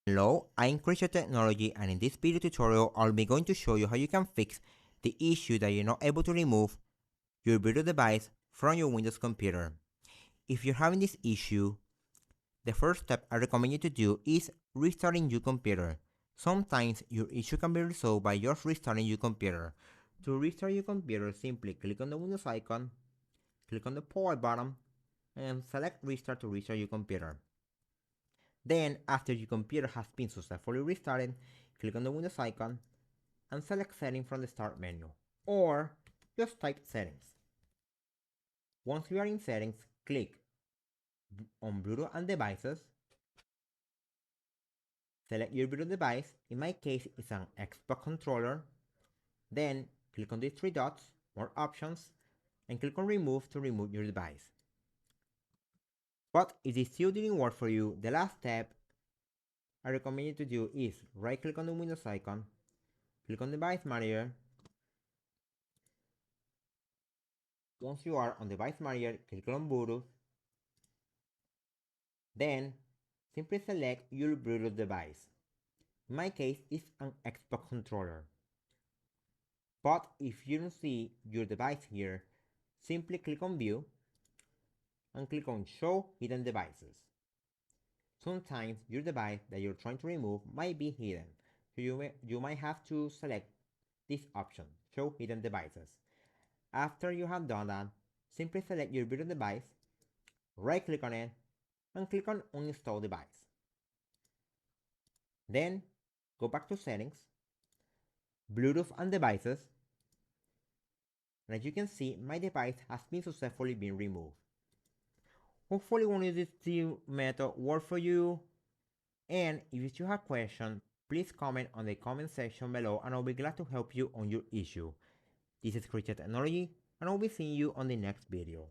Hello, I'm Christian Technology, and in this video tutorial I'll be going to show you how you can fix the issue that you're not able to remove your Bluetooth device from your Windows computer. If you're having this issue, the first step I recommend you to do is restarting your computer. Sometimes your issue can be resolved by just restarting your computer. To restart your computer, simply click on the Windows icon, click on the power button, and select Restart to restart your computer. Then, after your computer has been successfully restarted, click on the Windows icon and select Settings from the Start menu, or just type Settings. Once you are in Settings, click on Bluetooth and Devices, select your Bluetooth device, in my case it's an Xbox controller, then click on these three dots, More Options, and click on Remove to remove your device. But if this still didn't work for you, the last step I recommend you to do is right click on the Windows icon, click on Device Manager. Once you are on Device Manager, click on Bluetooth. Then, simply select your Bluetooth device. In my case, it's an Xbox controller. But if you don't see your device here, simply click on View and click on Show Hidden Devices. Sometimes your device that you're trying to remove might be hidden, so you might have to select this option, Show Hidden Devices. After you have done that, simply select your Bluetooth device, right click on it, and click on Uninstall Device. Then, go back to Settings, Bluetooth and Devices, and as you can see, my device has been successfully been removed. Hopefully one of these two methods work for you, and if you still have questions, please comment on the comment section below and I'll be glad to help you on your issue. This is Christian Technology, and I'll be seeing you on the next video.